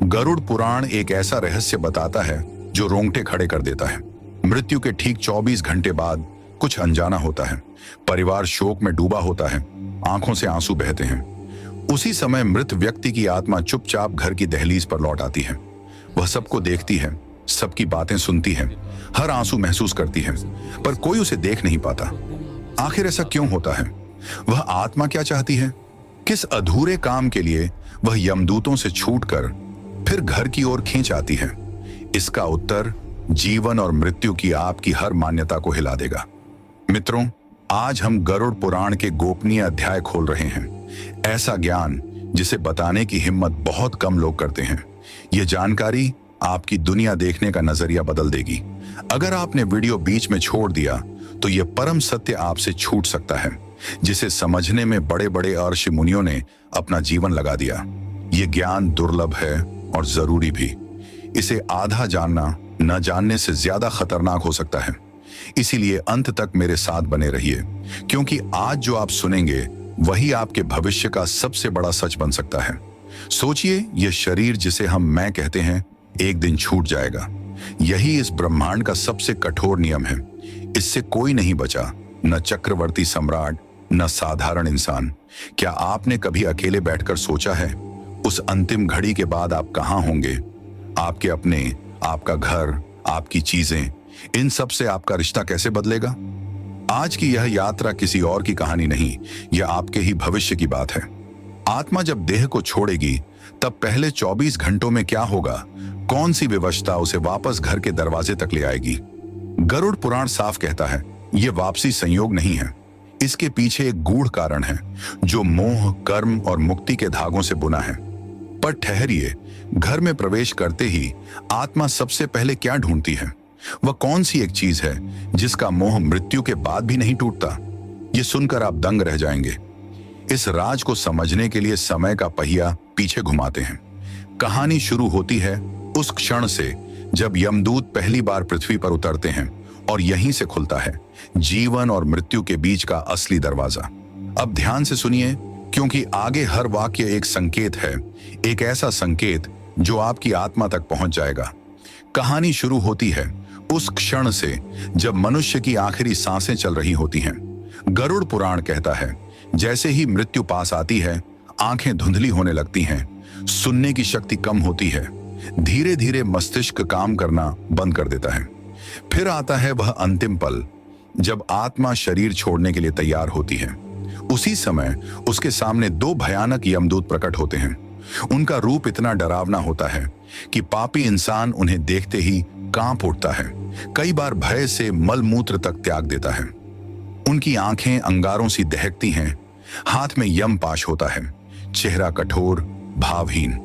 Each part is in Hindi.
गरुड़ पुराण एक ऐसा रहस्य बताता है जो रोंगटे खड़े कर देता है। मृत्यु के ठीक 24 घंटे बाद कुछ अनजाना होता है। परिवार शोक में डूबा होता है, आंखों से आंसू बहते हैं। उसी समय मृत व्यक्ति की आत्मा चुपचाप घर की दहलीज पर लौट आती है। वह सबको देखती है, सबकी बातें सुनती है, हर आंसू महसूस करती है, पर कोई उसे देख नहीं पाता। आखिर ऐसा क्यों होता है? वह आत्मा क्या चाहती है? किस अधूरे काम के लिए वह यमदूतों से छूटकर फिर घर की ओर खींच आती है? इसका उत्तर जीवन और मृत्यु की आपकी हर मान्यता को हिला देगा। मित्रों, आज हम गरुड़ पुराण के गोपनीय अध्याय खोल रहे हैं। ऐसा ज्ञान जिसे बताने की हिम्मत बहुत कम लोग करते हैं। यह जानकारी आपकी दुनिया देखने का नजरिया बदल देगी। अगर आपने वीडियो बीच में छोड़ दिया तो यह परम सत्य आपसे छूट सकता है, जिसे समझने में बड़े बड़े ऋषि मुनियों ने अपना जीवन लगा दिया। यह ज्ञान दुर्लभ है और जरूरी भी। इसे आधा जानना न जानने से ज्यादा खतरनाक हो सकता है। इसीलिए अंत तक मेरे साथ बने रहिए, क्योंकि आज जो आप सुनेंगे वही आपके भविष्य का सबसे बड़ा सच बन सकता है। सोचिए, यह शरीर जिसे हम मैं कहते हैं एक दिन छूट जाएगा। यही इस ब्रह्मांड का सबसे कठोर नियम है। इससे कोई नहीं बचा, न चक्रवर्ती सम्राट, न साधारण इंसान। क्या आपने कभी अकेले बैठकर सोचा है उस अंतिम घड़ी के बाद आप कहां होंगे? आपके अपने, आपका घर, आपकी चीजें, इन सब से आपका रिश्ता कैसे बदलेगा? आज की यह यात्रा किसी और की कहानी नहीं, यह आपके ही भविष्य की बात है। आत्मा जब देह को छोड़ेगी तब पहले 24 घंटों में क्या होगा? कौन सी विवशता उसे वापस घर के दरवाजे तक ले आएगी? गरुड़ पुराण साफ कहता है, यह वापसी संयोग नहीं है। इसके पीछे एक गूढ़ कारण है जो मोह, कर्म और मुक्ति के धागों से बुना है। पर ठहरिए, घर में प्रवेश करते ही आत्मा सबसे पहले क्या ढूंढती है? वह कौन सी एक चीज है जिसका मोह मृत्यु के बाद भी नहीं टूटता? यह सुनकर आप दंग रह जाएंगे। इस राज को समझने के लिए समय का पहिया पीछे घुमाते हैं। कहानी शुरू होती है उस क्षण से जब यमदूत पहली बार पृथ्वी पर उतरते हैं, और यहीं से खुलता है जीवन और मृत्यु के बीच का असली दरवाजा। अब ध्यान से सुनिए, क्योंकि आगे हर वाक्य एक संकेत है, एक ऐसा संकेत जो आपकी आत्मा तक पहुंच जाएगा। कहानी शुरू होती है उस क्षण से जब मनुष्य की आखिरी सांसें चल रही होती हैं। गरुड़ पुराण कहता है, जैसे ही मृत्यु पास आती है, आंखें धुंधली होने लगती हैं, सुनने की शक्ति कम होती है, धीरे धीरे मस्तिष्क काम करना बंद कर देता है। फिर आता है वह अंतिम पल जब आत्मा शरीर छोड़ने के लिए तैयार होती है। उसी समय उसके सामने दो भयानक यमदूत प्रकट होते हैं। उनका रूप इतना डरावना होता है कि पापी इंसान उन्हें देखते ही कांप उठता है, कई बार भय से मलमूत्र तक त्याग देता है। उनकी आंखें अंगारों सी दहकती हैं, हाथ में यम पाश होता है, चेहरा कठोर, भावहीन।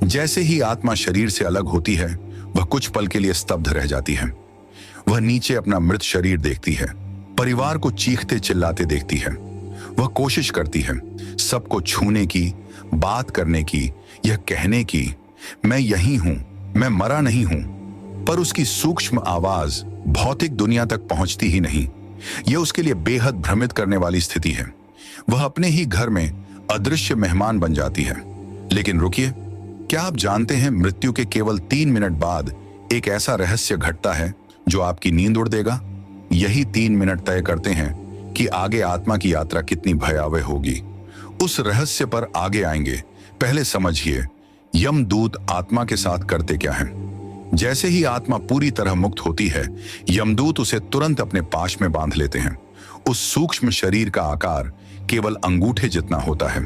जैसे ही आत्मा शरीर से अलग होती है, वह कुछ पल के लिए स्तब्ध रह जाती है। वह नीचे अपना मृत शरीर देखती है, परिवार को चीखते चिल्लाते देखती है। वह कोशिश करती है सबको छूने की, बात करने की, यह कहने की, मैं यही हूं, मैं मरा नहीं हूं। पर उसकी सूक्ष्म आवाज भौतिक दुनिया तक पहुंचती ही नहीं। यह उसके लिए बेहद भ्रमित करने वाली स्थिति है। वह अपने ही घर में अदृश्य मेहमान बन जाती है। लेकिन रुकिए, क्या आप जानते हैं मृत्यु के केवल 3 मिनट बाद एक ऐसा रहस्य घटता है जो आपकी नींद उड़ देगा? यही 3 मिनट तय करते हैं कि आगे आत्मा की यात्रा कितनी भयावह होगी। उस रहस्य पर आगे आएंगे। पहले समझिए यमदूत आत्मा के साथ करते क्या हैं। जैसे ही आत्मा पूरी तरह मुक्त होती है, यमदूत उसे तुरंत अपने पाश में बांध लेते हैं। उस सूक्ष्म शरीर का आकार केवल अंगूठे जितना होता है।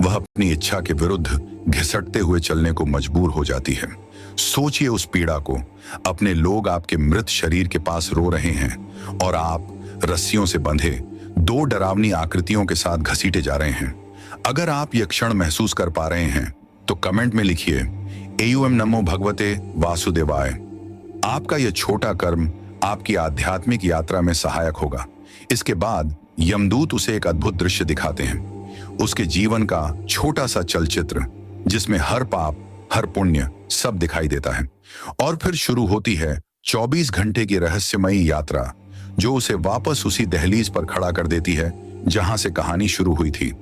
वह अपनी इच्छा के विरुद्ध घिसटते हुए चलने को मजबूर हो जाती है। सोचिए उस पीड़ा को। अपने लोग आपके मृत शरीर के पास रो रहे हैं और आप रस्सियों से बंधे दो डरावनी आकृतियों के साथ घसीटे जा रहे हैं। अगर आप यह क्षण महसूस कर पा रहे हैं तो कमेंट में लिखिए एयूएम नमो भगवते वासुदेवाय। आपका यह छोटा कर्म आपकी आध्यात्मिक यात्रा में सहायक होगा। इसके बाद यमदूत उसे एक अद्भुत दृश्य दिखाते हैं। उसके जीवन का छोटा सा चलचित्र जिसमें हर पाप, हर पुण्य सब दिखाई देता है। और फिर शुरू होती है 24 घंटे की रहस्यमयी यात्रा, जो उसे वापस उसी दहलीज पर खड़ा कर देती है जहां से कहानी शुरू हुई थी।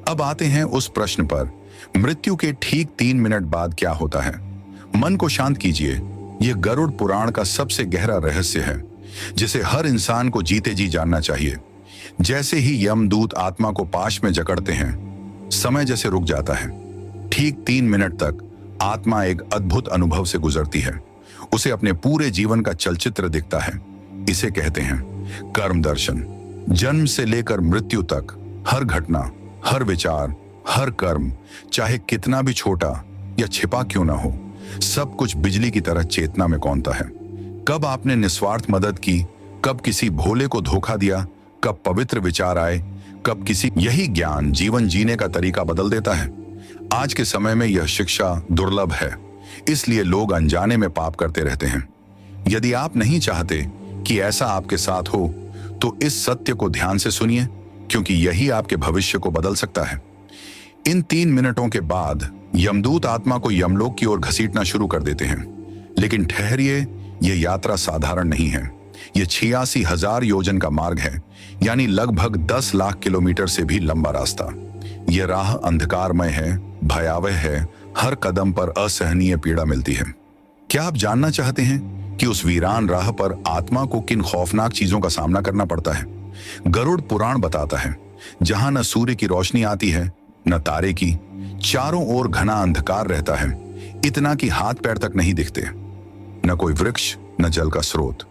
अब आते हैं उस प्रश्न पर, मृत्यु के ठीक 3 मिनट बाद क्या होता है। मन को शांत कीजिए। यह गरुड़ पुराण का सबसे गहरा रहस्य है, जिसे हर इंसान को जीते जी जानना चाहिए। जैसे ही यमदूत आत्मा को पाश में जकड़ते हैं, समय जैसे रुक जाता है। ठीक 3 मिनट तक आत्मा एक अद्भुत अनुभव से गुजरती है। उसे अपने पूरे जीवन का चलचित्र दिखता है। इसे कहते हैं कर्म दर्शन। जन्म से लेकर मृत्यु तक हर घटना, हर विचार, हर कर्म, चाहे कितना भी छोटा या छिपा क्यों ना हो, सब कुछ बिजली की तरह चेतना में कौंधता है। कब आपने निस्वार्थ मदद की, कब किसी भोले को धोखा दिया, कब पवित्र विचार आए, कब किसी। यही ज्ञान जीवन जीने का तरीका बदल देता है। आज के समय में यह शिक्षा दुर्लभ है, इसलिए लोग अनजाने में पाप करते रहते हैं। यदि आप नहीं चाहते कि ऐसा आपके साथ हो, तो इस सत्य को ध्यान से सुनिए, क्योंकि यही आपके भविष्य को बदल सकता है। इन 3 मिनटों के बाद यमदूत आत्मा को यमलोक की ओर घसीटना शुरू कर देते हैं। लेकिन ठहरिए, यह यात्रा साधारण नहीं है। यह 86,000 योजन का मार्ग है, यानी लगभग 10 लाख किलोमीटर से भी लंबा रास्ता। यह राह अंधकारमय है, भयावह है, हर कदम पर असहनीय पीड़ा मिलती है। क्या आप जानना चाहते हैं कि उस वीरान राह पर आत्मा को किन खौफनाक चीजों का सामना करना पड़ता है? गरुड़ पुराण बताता है, जहां न सूर्य की रोशनी आती है, न तारे की, चारों ओर घना अंधकार रहता है, इतना कि हाथ पैर तक नहीं दिखते। न कोई वृक्ष, न जल का स्रोत,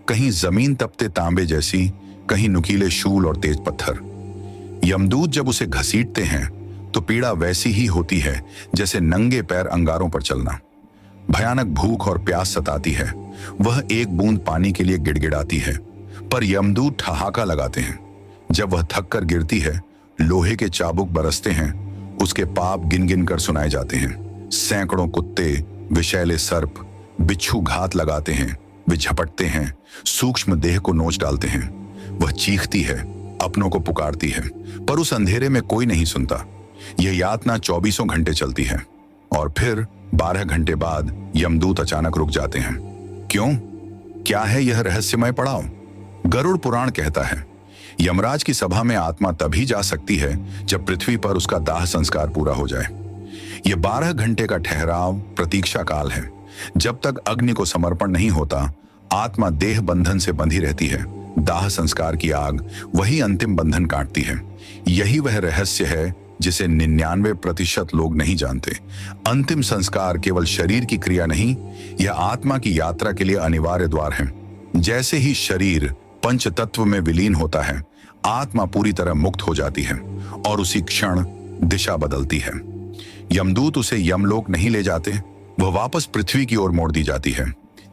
कहीं जमीन तपते तांबे जैसी, कहीं नुकीले शूल और तेज पत्थर। यमदूत जब उसे घसीटते हैं तो पीड़ा वैसी ही होती है जैसे नंगे पैर अंगारों पर चलना। भयानक भूख और प्यास सताती है। वह एक बूंद पानी के लिए गिड़गिड़ाती है, पर यमदूत ठहाका लगाते हैं। जब वह थक कर गिरती है, लोहे के चाबुक बरसते हैं, उसके पाप गिन गिन कर सुनाए जाते हैं। सैकड़ों कुत्ते, विषैले सर्प, बिच्छू घात लगाते हैं, वे झपटते हैं, सूक्ष्म देह को नोच डालते हैं। वह चीखती है, अपनों को पुकारती है, पर उस अंधेरे में कोई नहीं सुनता। यह यातना 24 घंटे चलती है और फिर 12 घंटे बाद यमदूत अचानक रुक जाते हैं। क्यों? क्या है यह रहस्यमय पड़ाव? गरुड़ पुराण कहता है, यमराज की सभा में आत्मा तभी जा सकती है जब पृथ्वी पर उसका दाह संस्कार पूरा हो जाए। यह 12 घंटे का ठहराव प्रतीक्षा काल है। जब तक अग्नि को समर्पण नहीं होता, आत्मा देह बंधन से बंधी रहती है। दाह संस्कार की आग वही अंतिम बंधन काटती है। यही वह रहस्य है जिसे 99% लोग नहीं जानते। अंतिम संस्कार केवल शरीर की क्रिया नहीं, यह आत्मा की यात्रा के लिए अनिवार्य द्वार है। जैसे ही शरीर पंच तत्व में विलीन होता है, आत्मा पूरी तरह मुक्त हो जाती है और उसी क्षण दिशा बदलती है। यमदूत उसे यमलोक नहीं ले जाते, वह वापस पृथ्वी की ओर मोड़ दी जाती है,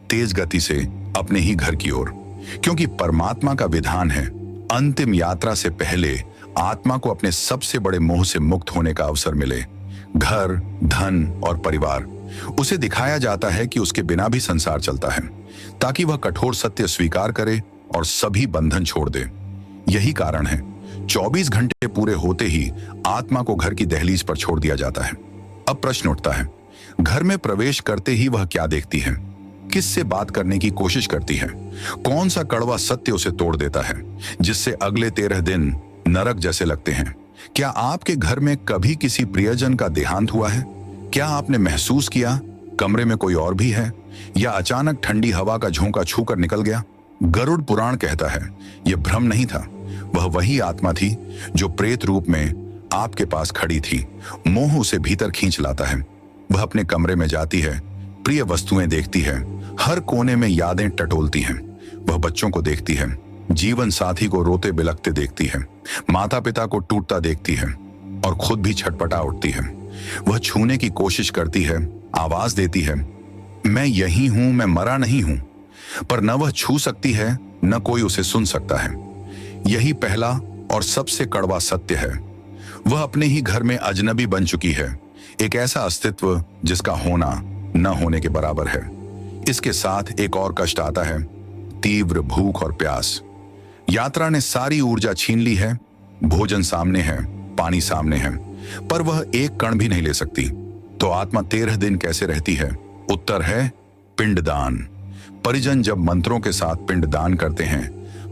तेज गति से अपने ही घर की ओर। क्योंकि परमात्मा का विधान है, अंतिम यात्रा से पहले आत्मा को अपने सबसे बड़े मोह से मुक्त होने का अवसर मिले। घर, धन और परिवार। उसे दिखाया जाता है कि उसके बिना भी संसार चलता है, ताकि वह कठोर सत्य स्वीकार करे और सभी बंधन छोड़ दे। यही कारण है 24 घंटे पूरे होते ही आत्मा को घर की दहलीज पर छोड़ दिया जाता है। अब प्रश्न उठता है, घर में प्रवेश करते ही वह क्या देखती है? किससे बात करने की कोशिश करती है? कौन सा कड़वा सत्य उसे तोड़ देता है, जिससे अगले 13 दिन नरक जैसे लगते हैं? क्या आपके घर में कभी किसी प्रियजन का देहांत हुआ है? क्या आपने महसूस किया कमरे में कोई और भी है, या अचानक ठंडी हवा का झोंका छूकर निकल गया? गरुड़ पुराण कहता है, यह भ्रम नहीं था, वह वही आत्मा थी जो प्रेत रूप में आपके पास खड़ी थी। मोह उसे भीतर खींच लाता है। वह अपने कमरे में जाती है, प्रिय वस्तुएं देखती है, हर कोने में यादें टटोलती हैं। वह बच्चों को देखती है, जीवन साथी को रोते बिलखते देखती है, माता पिता को टूटता देखती है और खुद भी छटपटा उठती है। वह छूने की कोशिश करती है, आवाज देती है, मैं यही हूं, मैं मरा नहीं हूं। पर न वह छू सकती है, न कोई उसे सुन सकता है। यही पहला और सबसे कड़वा सत्य है। वह अपने ही घर में अजनबी बन चुकी है, एक ऐसा अस्तित्व जिसका होना न होने के बराबर है। इसके साथ एक और कष्ट आता है, तीव्र भूख और प्यास। यात्रा ने सारी ऊर्जा छीन ली है, भोजन सामने है, पानी सामने है, पर वह एक कण भी नहीं ले सकती। तो आत्मा 13 दिन कैसे रहती है? उत्तर है पिंडदान। परिजन जब मंत्रों के साथ पिंडदान करते हैं,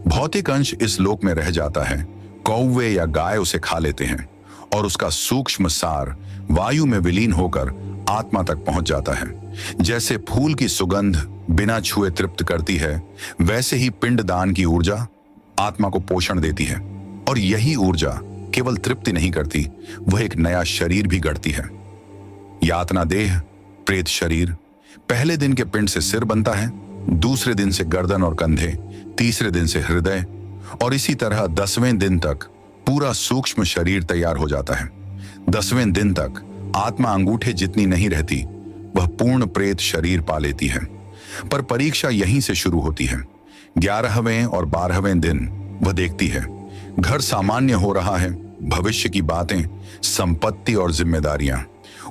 भौतिक अंश इस लोक में रह जाता है, कौवे या गाय उसे खा लेते हैं और उसका सूक्ष्म सार वायु में विलीन होकर आत्मा तक पहुंच जाता है। जैसे फूल की सुगंध बिना छुए तृप्त करती है, वैसे ही पिंडदान की ऊर्जा आत्मा को पोषण देती है। और यही ऊर्जा केवल तृप्ति नहीं करती, वह एक नया शरीर भी गढ़ती है। यातना देह, प्रेत शरीर। पहले दिन के पिंड से सिर बनता है, दूसरे दिन से गर्दन और कंधे, तीसरे दिन से हृदय, और इसी तरह 10वें दिन तक पूरा सूक्ष्म शरीर तैयार हो जाता है। 10वें दिन तक आत्मा अंगूठे जितनी नहीं रहती, वह पूर्ण प्रेत शरीर पा लेती है। पर परीक्षा यहीं से शुरू होती है। 11वें और 12वें दिन वह देखती है घर सामान्य हो रहा है, भविष्य की बातें, संपत्ति और जिम्मेदारियां।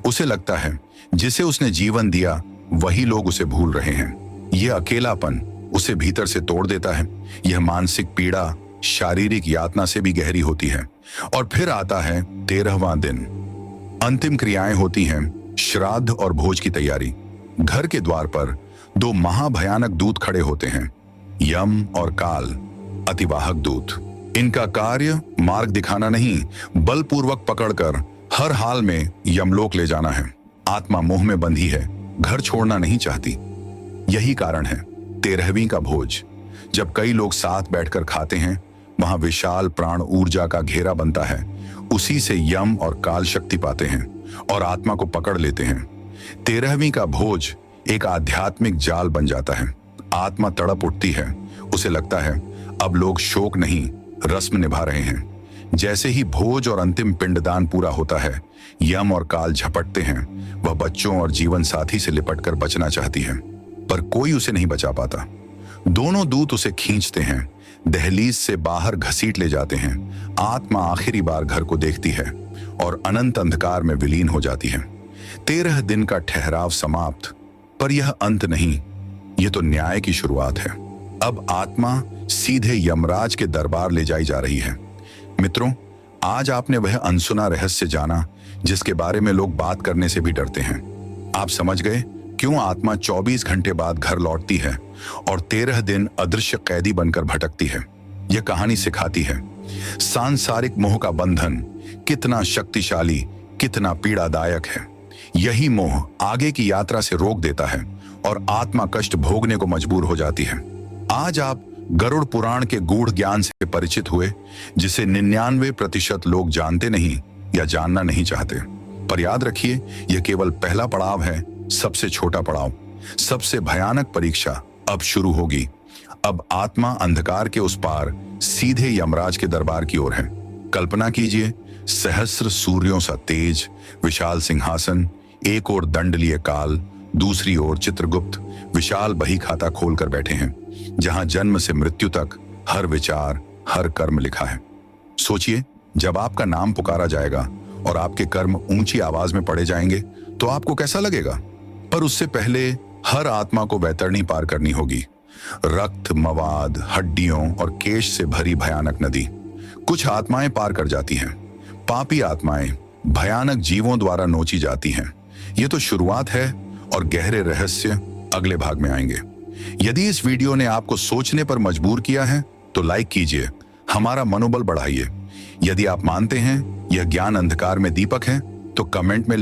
उसे लगता है जिसे उसने जीवन दिया वही लोग उसे भूल रहे हैं। यह अकेलापन उसे भीतर से तोड़ देता है। यह मानसिक पीड़ा शारीरिक यातना से भी गहरी होती है। और फिर आता है 13वां दिन। अंतिम क्रियाएं होती हैं, श्राद्ध और भोज की तैयारी। घर के द्वार पर 2 महाभयानक दूत खड़े होते हैं, यम और काल, अतिवाहक दूत। इनका कार्य मार्ग दिखाना नहीं, बलपूर्वक पकड़कर हर हाल में यमलोक ले जाना है। आत्मा मोह में बंधी है, घर छोड़ना नहीं चाहती। यही कारण है 13वीं का भोज। जब कई लोग साथ बैठकर खाते हैं, वहां विशाल प्राण ऊर्जा का घेरा बनता है। उसी से यम और काल शक्ति पाते हैं और आत्मा को पकड़ लेते हैं। 13वीं का भोज एक आध्यात्मिक जाल बन जाता है। आत्मा तड़प उठती है। उसे लगता है अब लोग शोक नहीं, रस्म निभा रहे हैं। जैसे ही भोज और अंतिम पिंडदान पूरा होता है, यम और काल झपटते हैं। वह बच्चों और जीवन साथी से लिपटकर बचना चाहती है, पर कोई उसे नहीं बचा पाता। दोनों दूत उसे खींचते हैं, दहलीज से बाहर घसीट ले जाते हैं। आत्मा आखिरी बार घर को देखती है और अनंत अंधकार में विलीन हो जाती है। 13 दिन का ठहराव समाप्त, पर यह अंत नहीं, यह तो न्याय की शुरुआत है। अब आत्मा सीधे यमराज के दरबार ले जाई जा रही है। मित्रों, आज आपने वह अनसुना रहस्य जाना जिसके बारे में लोग बात करने से भी डरते हैं। आप समझ गए क्यों आत्मा 24 घंटे बाद घर लौटती है और 13 दिन अदृश्य कैदी बनकर भटकती है। यह कहानी सिखाती है सांसारिक मोह का बंधन कितना शक्तिशाली, कितना पीड़ादायक है। यही मोह आगे की यात्रा से रोक देता है और आत्मा कष्ट भोगने को मजबूर हो जाती है। आज आप गरुड़ पुराण के गूढ़ ज्ञान से परिचित हुए, जिसे 99% लोग जानते नहीं या जानना नहीं चाहते। पर याद रखिए, यह केवल पहला पड़ाव है, सबसे छोटा पड़ाव। सबसे भयानक परीक्षा अब शुरू होगी। अब आत्मा अंधकार के उस पार सीधे यमराज के दरबार की ओर है। कल्पना कीजिए, सहस्र सूर्यों सा तेज, विशाल सिंहासन, एक ओर दंड लिए काल, दूसरी ओर चित्रगुप्त विशाल बही खाता खोलकर बैठे हैं, जहां जन्म से मृत्यु तक हर विचार, हर कर्म लिखा है। सोचिए, जब आपका नाम पुकारा जाएगा और आपके कर्म ऊंची आवाज में पढ़े जाएंगे, तो आपको कैसा लगेगा? पर उससे पहले हर आत्मा को वैतरणी पार करनी होगी। रक्त, मवाद, हड्डियों और केश से भरी भयानक नदी। कुछ आत्माएं पार कर जाती हैं। पापी आत्माएं भयानक जीवों द्वारा नोची जाती हैं। ये तो शुरुआत है और गहरे रहस्य अगले भाग में आएंगे। यदि इस वीडियो ने आपको सोचने पर मजबूर किया है तो लाइक कीजिए, हमारा मनोबल बढ़ाइए। यदि आप मानते हैं यह ज्ञान अंधकार में दीपक है तो कमेंट में